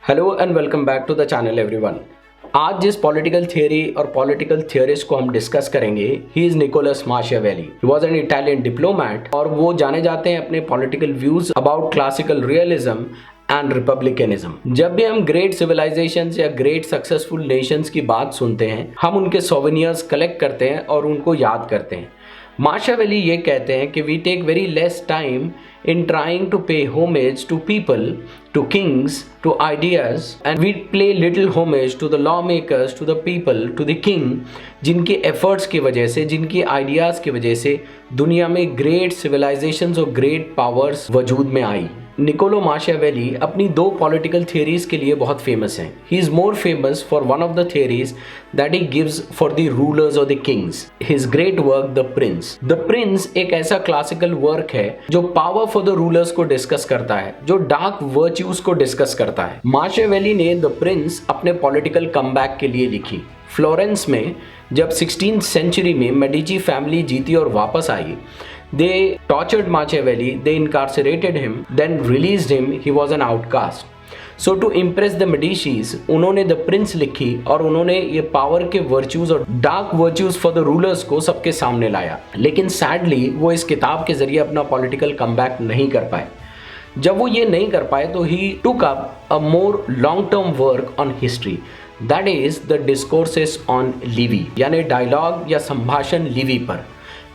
Hello and welcome back to the channel everyone. आज जिस political theory और political theorist को हम डिस्कस करेंगे, he is Nicholas Machiavelli. He was an Italian diplomat और वो जाने जाते हैं अपने political views about classical realism and republicanism. जब भी हम ग्रेट सिविलाइजेशंस या ग्रेट सक्सेसफुल नेशंस की बात सुनते हैं, हम उनके सोवेनियर्स कलेक्ट करते हैं और उनको याद करते हैं। माकियावेली ये कहते हैं कि we take very less time in trying to pay homage to people, to kings, to ideas, and we play little homage to the lawmakers, to the people, to the king, जिनके efforts की वजह से, जिनकी ideas की वजह से दुनिया में great civilizations और great powers वजूद में आई। निकोलो माकियावेली अपनी दो पॉलिटिकल थियरीज के लिए बहुत फेमस हैं। He is more famous for one of the theories that he gives for the rulers और the kings. His great work the Prince. The Prince एक ऐसा क्लासिकल वर्क है जो पावर फॉर द रूलर्स को discuss करता है, जो dark virtues को डिस्कस करता है। माकियावेली ने द प्रिंस अपने पॉलिटिकल कमबैक के लिए लिखी। फ्लोरेंस में जब 16th सेंचुरी में मेडिची फैमिली जीती और वापस आई, they tortured Machiavelli, they incarcerated him, then released him. He was an outcast. So to impress the Medicis, उन्होंने द प्रिंस लिखी और उन्होंने ये पावर के वर्च्यूज और dark virtues for the rulers को सबके सामने लाया। लेकिन सैडली वो इस किताब के जरिए अपना पॉलिटिकल कमबैक नहीं कर पाए। जब वो ये नहीं कर पाए तो he took up a more long term work on history, that is the discourses on Livy, यानी डायलॉग या संभाषण लिवी पर।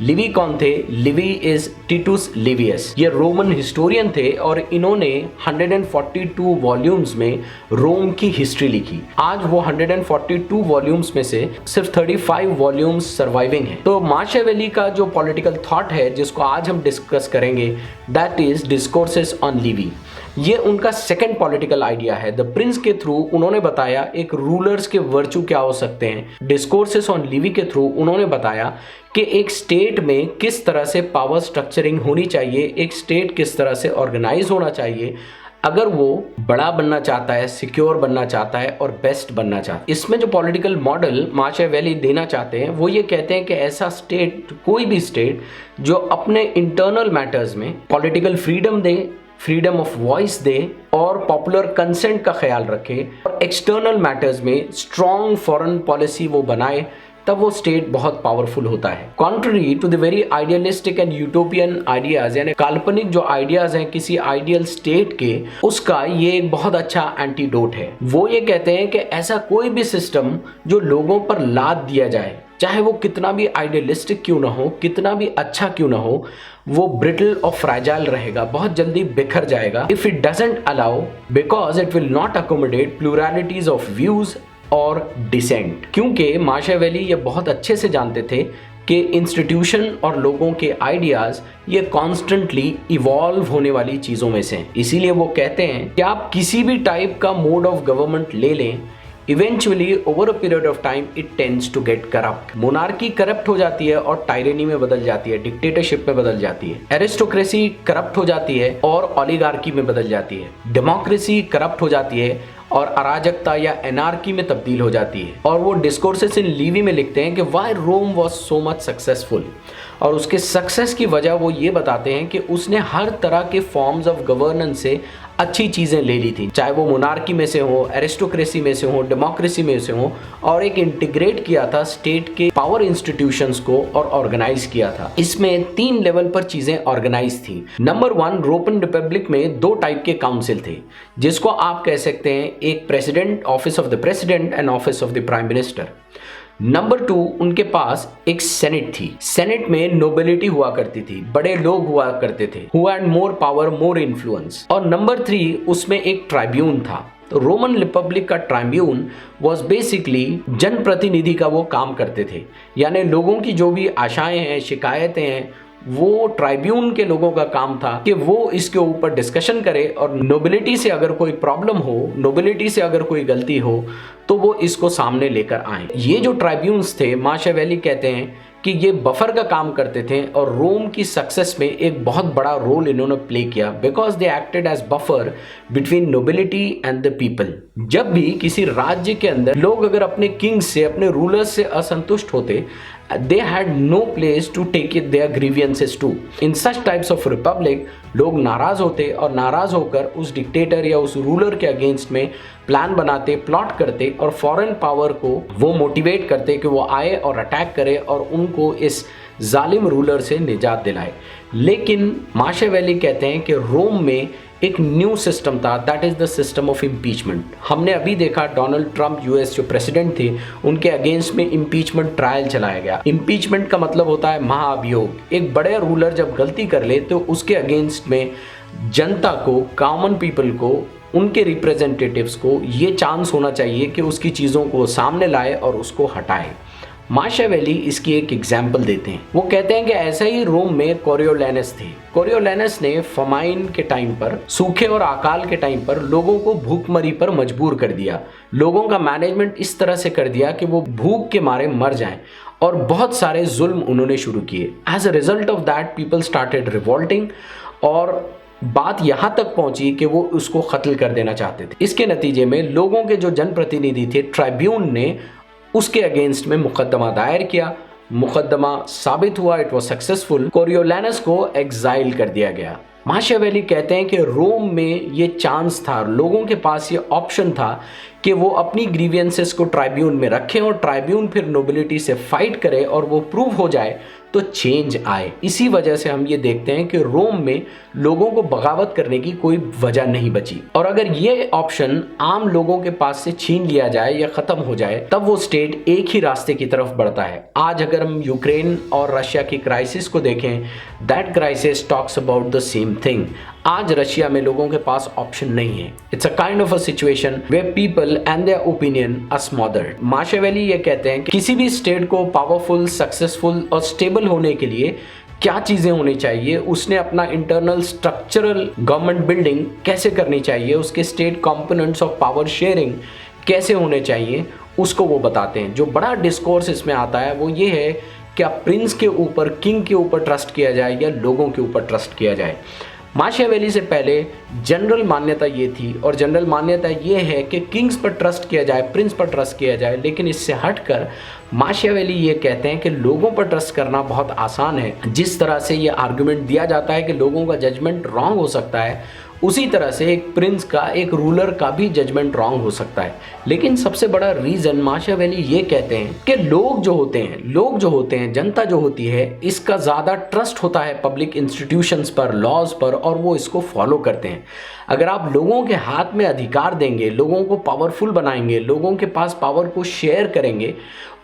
लिवी कौन थे? Livy is Titus Livius. ये रोमन हिस्टोरियन थे और इन्होंने 142 वॉल्यूम्स में रोम की हिस्ट्री लिखी। आज वो 142 वॉल्यूम्स में से सिर्फ 35 वॉल्यूम्स सर्वाइविंग हैं। तो माकियावेली का जो पॉलिटिकल थॉट है जिसको आज हम डिस्कस करेंगे, that is discourses on Levi. ये उनका सेकंड पॉलिटिकल आइडिया है। द प्रिंस के थ्रू उन्होंने बताया एक रूलर्स के वर्च्यू क्या हो सकते हैं। डिस्कोर्सेस ऑन लिवी के थ्रू उन्होंने बताया कि एक स्टेट में किस तरह से पावर स्ट्रक्चरिंग होनी चाहिए, एक स्टेट किस तरह से ऑर्गेनाइज होना चाहिए अगर वो बड़ा बनना चाहता है, सिक्योर बनना चाहता है और बेस्ट बनना चाहता है। इसमें जो पॉलिटिकल मॉडल माकियावेली देना चाहते हैं वो ये कहते हैं कि ऐसा स्टेट, कोई भी स्टेट जो अपने इंटरनल मैटर्स में पॉलिटिकल फ्रीडम दे, फ्रीडम ऑफ वॉइस दे और पॉपुलर कंसेंट का ख्याल रखे और एक्सटर्नल मैटर्स में स्ट्रॉन्ग फॉरेन पॉलिसी वो बनाए, तब वो स्टेट बहुत पावरफुल होता है। Contrary to the very idealistic and utopian ideas, यानी काल्पनिक जो आइडियाज हैं किसी आइडियल स्टेट के, उसका ये एक बहुत अच्छा एंटीडोट है। वो ये कहते हैं कि ऐसा कोई भी सिस्टम जो लोगों पर लाद दिया जाए, चाहे वो कितना भी आइडियलिस्टिक क्यों ना हो, कितना भी अच्छा क्यों ना हो, वो ब्रिटल और फ्रैजाइल रहेगा, बहुत जल्दी बिखर जाएगा। If it doesn't allow, because it will not accommodate pluralities of views और डिसेंट। क्योंकि माकियावेली ये बहुत अच्छे से जानते थे कि इंस्टीट्यूशन और लोगों के आइडियाज ये कॉन्स्टेंटली इवॉल्व होने वाली चीज़ों में से हैं। इसीलिए वो कहते हैं कि आप किसी भी टाइप का मोड ऑफ गवर्नमेंट ले लें, eventually over a period of time it tends to get corrupt. Monarchy corrupt हो जाती है और टायरेनी में बदल जाती है, डिक्टेटरशिप में बदल जाती है। एरिस्टोक्रेसी करप्ट हो जाती है और ओलिगार्की में बदल जाती है। डेमोक्रेसी करप्ट हो जाती है और अराजकता या एनार्की में तब्दील हो जाती है। और वो डिस्कोर्सेस इन लिवी में लिखते हैं कि why Rome was so much successful, और उसके सक्सेस की वजह वो ये बताते हैं कि उसने हर तरह के फॉर्म्स ऑफ गवर्नेंस से अच्छी चीज़ें ले ली थी, चाहे वो मोनार्की में से हो, एरिस्टोक्रेसी में से हो, डेमोक्रेसी में से हो, और एक इंटीग्रेट किया था स्टेट के पावर इंस्टीट्यूशंस को और ऑर्गेनाइज किया था। इसमें 3 लेवल पर चीज़ें ऑर्गेनाइज थी। नंबर 1, रोमन रिपब्लिक में 2 टाइप के काउंसिल थे, जिसको आप कह सकते हैं एक president, office of the president and office of the prime minister. Number 2, उनके पास एक सेनेट थी। सेनेट में नोबिलिटी हुआ करती थी, बड़े लोग हुआ करते थे, who had more power, more influence. और नंबर 3, उसमें एक ट्राइब्यून था। तो रोमन रिपब्लिक का ट्राइब्यून वॉज बेसिकली जनप्रतिनिधि का वो काम करते थे, यानी लोगों की जो भी आशाएं हैं, शिकायतें हैं, वो ट्राइब्यून के लोगों का काम था कि वो इसके ऊपर डिस्कशन करे और नोबिलिटी से अगर कोई प्रॉब्लम हो, नोबिलिटी से अगर कोई गलती हो, तो वो इसको सामने लेकर आए। ये जो ट्राइब्यून्स थे, माकियावेली कहते हैं कि ये बफर का काम करते थे और रोम की सक्सेस में एक बहुत बड़ा रोल इन्होंने प्ले किया, because they acted as buffer between nobility and the people. जब भी किसी राज्य के अंदर लोग अगर अपने किंग्स से, अपने रूलर्स से असंतुष्ट होते they had no place to take it their grievances to. In such types of republic लोग नाराज होते और नाराज होकर उस डिक्टेटर या उस रूलर के अगेंस्ट में प्लान बनाते, प्लॉट करते और फॉरेन पावर को वो मोटिवेट करते कि वो आए और अटैक करे और उनको इस जालिम रूलर से निजात दिलाए। लेकिन माशियावेली कहते हैं कि रोम में एक न्यू सिस्टम था, that is the system of impeachment. हमने अभी देखा डोनाल्ड ट्रंप यूएस जो प्रेसिडेंट थे उनके अगेंस्ट में इम्पीचमेंट ट्रायल चलाया गया। इम्पीचमेंट का मतलब होता है महाअभियोग। एक बड़े रूलर जब गलती कर ले तो उसके अगेंस्ट में जनता को, कॉमन पीपल को, उनके रिप्रेजेंटेटिव्स को ये चांस होना चाहिए कि उसकी चीज़ों को सामने लाए और उसको हटाए। माशियावेली इसकी एक एग्जाम्पल देते हैं। वो कहते हैं कि ऐसा ही रोम में कोरियोलैनस थे। कोरियोलैनस ने फमाइन के टाइम पर, सूखे और अकाल के टाइम पर लोगों को भूखमरी पर मजबूर कर दिया। लोगों का मैनेजमेंट इस तरह से कर दिया कि वो भूख के मारे मर जाएं और बहुत सारे जुल्म उन्होंने शुरू किए। As a result of that people started revolting और बात यहाँ तक पहुंची कि वो उसको कत्ल कर देना चाहते थे। इसके नतीजे में लोगों के जो जनप्रतिनिधि थे ट्राइब्यून ने उसके अगेंस्ट में मुकदमा दायर किया। मुकदमा साबित हुआ, इट वाज सक्सेसफुल। कोरियोलैनस को एग्जाइल कर दिया गया। माशियावेली कहते हैं कि रोम में ये चांस था, लोगों के पास ये ऑप्शन था कि वो अपनी ग्रीवियंसेस को ट्राइब्यून में रखें और ट्राइब्यून फिर नोबिलिटी से फाइट करे और वो प्रूव हो जाए तो चेंज आए। इसी वजह से हम ये देखते हैं कि रोम में लोगों को बगावत करने की कोई वजह नहीं बची। और अगर ये ऑप्शन आम लोगों के पास से छीन लिया जाए या खत्म हो जाए तब वो स्टेट एक ही रास्ते की तरफ बढ़ता है। आज अगर हम यूक्रेन और रशिया की क्राइसिस को देखें, that crisis talks about the same thing. आज रशिया में लोगों के पास ऑप्शन नहीं है। It's a kind of a situation where people and their opinion are smothered. Machiavelli ये कहते हैं कि किसी भी स्टेट को पावरफुल, सक्सेसफुल और स्टेबल होने के लिए क्या चीज़ें होनी चाहिए, उसने अपना इंटरनल स्ट्रक्चरल गवर्नमेंट बिल्डिंग कैसे करनी चाहिए, उसके state components of power sharing कैसे होने चाहिए, उसको वो बताते हैं। जो बड़ा डिस्कोर्स इसमें आता है वो ये है कि अब प्रिंस के ऊपर, किंग के ऊपर ट्रस्ट किया जाए या लोगों के ऊपर ट्रस्ट किया जाए। माशियावेली से पहले जनरल मान्यता ये थी और जनरल मान्यता ये है कि किंग्स पर ट्रस्ट किया जाए, प्रिंस पर ट्रस्ट किया जाए। लेकिन इससे हटकर माशियावेली ये कहते हैं कि लोगों पर ट्रस्ट करना बहुत आसान है। जिस तरह से ये आर्गुमेंट दिया जाता है कि लोगों का जजमेंट रॉन्ग हो सकता है, उसी तरह से एक प्रिंस का, एक रूलर का भी जजमेंट रॉन्ग हो सकता है। लेकिन सबसे बड़ा रीज़न माशियावेली ये कहते हैं कि लोग जो होते हैं, जनता जो होती है, इसका ज़्यादा ट्रस्ट होता है पब्लिक इंस्टीट्यूशंस पर, लॉज पर, और वो इसको फॉलो करते हैं। अगर आप लोगों के हाथ में अधिकार देंगे, लोगों को पावरफुल बनाएंगे, लोगों के पास पावर को शेयर करेंगे,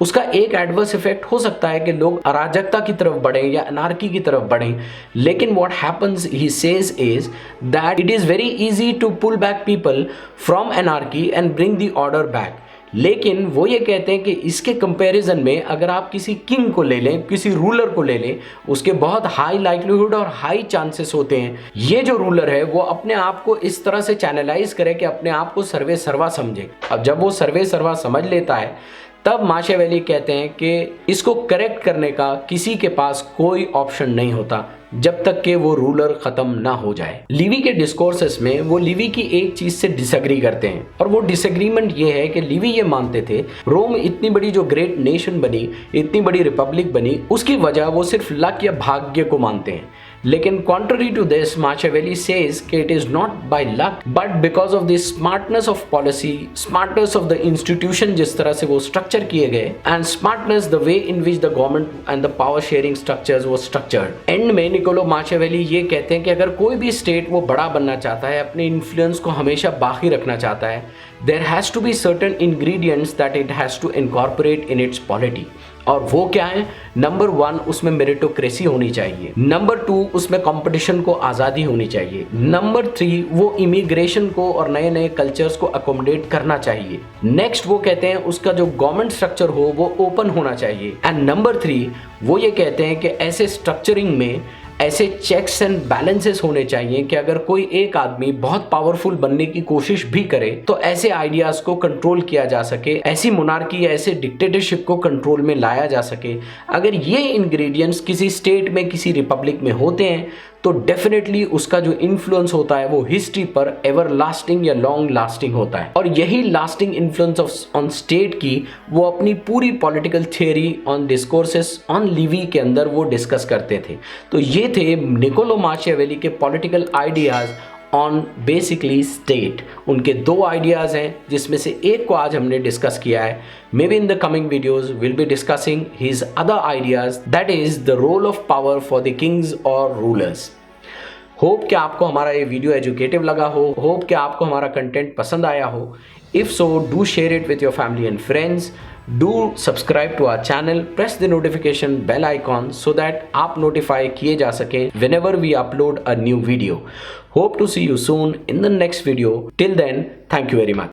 उसका एक एडवर्स इफेक्ट हो सकता है कि लोग अराजकता की तरफ बढ़ें या अनार्की की तरफ बढ़ें। लेकिन what happens, he says, is that it is very easy to pull back people from anarchy and bring the order back. लेकिन वो ये कहते हैं कि इसके कंपैरिजन में अगर आप किसी किंग को ले लें, किसी रूलर को ले लें, उसके बहुत हाई लाइक्लीहुड और हाई चांसेस होते हैं ये जो रूलर है वो अपने आप को इस तरह से चैनलाइज करे कि अपने आप को सर्वे सर्वा समझे। अब जब वो सर्वे सर्वा समझ लेता है तब माशियावेली कहते हैं कि इसको करेक्ट करने का किसी के पास कोई ऑप्शन नहीं होता जब तक कि वो रूलर खत्म ना हो जाए। लिवी के डिस्कोर्सेस में वो लिवी की एक चीज से डिसएग्री करते हैं और वो डिसएग्रीमेंट ये है कि लिवी ये मानते थे रोम इतनी बड़ी जो ग्रेट नेशन बनी, इतनी बड़ी रिपब्लिक बनी, उसकी वजह वो सिर्फ लक या भाग्य को मानते हैं। लेकिन contrary to this, Machiavelli says कि it is not by luck but because of the smartness of policy, smartness of the institution जिस तरह से वो स्ट्रक्चर किए गए, and smartness the way in which the government and the power sharing structures was structured. And में Niccolo माचियावेली ये कहते हैं कि अगर कोई भी स्टेट वो बड़ा बनना चाहता है, अपने इन्फ्लुएंस को हमेशा बाकी रखना चाहता है, there has to be certain ingredients that it has to incorporate in its polity. और वो क्या है? नंबर 1, उसमें मेरिटोक्रेसी होनी चाहिए। नंबर 2, उसमें कंपटीशन को आज़ादी होनी चाहिए। नंबर 3, वो इमिग्रेशन को और नए नए कल्चर्स को अकोमोडेट करना चाहिए। नेक्स्ट वो कहते हैं उसका जो गवर्नमेंट स्ट्रक्चर हो वो ओपन होना चाहिए। एंड नंबर 3, वो ये कहते हैं कि ऐसे स्ट्रक्चरिंग में ऐसे चेक्स एंड बैलेंसेस होने चाहिए कि अगर कोई एक आदमी बहुत पावरफुल बनने की कोशिश भी करे तो ऐसे आइडियाज को कंट्रोल किया जा सके, ऐसी मोनार्की या ऐसे डिक्टेटरशिप को कंट्रोल में लाया जा सके। अगर ये इंग्रेडिएंट्स किसी स्टेट में, किसी रिपब्लिक में होते हैं तो डेफिनेटली उसका जो इन्फ्लुएंस होता है वो हिस्ट्री पर एवर लास्टिंग या लॉन्ग लास्टिंग होता है। और यही लास्टिंग इन्फ्लुएंस ऑन स्टेट की वो अपनी पूरी political theory on discourses on Levi के अंदर वो डिस्कस करते थे। तो ये थे निकोलो माचियावेली के political ideas on basically state. उनके दो आइडियाज़ हैं जिसमें से एक को आज हमने डिस्कस किया है। May be in the coming videos will be discussing his other ideas, that is the role of power for the kings और रूलर्स। होप कि आपको हमारा ये वीडियो एजुकेटिव लगा हो, होप कि आपको हमारा कंटेंट पसंद आया हो। If so, do share it with your family and friends, do subscribe to our channel, press the notification bell icon so that आप notify किए जा सकें whenever we upload a new video. Hope to see you soon in the next video. Till then, thank you very much.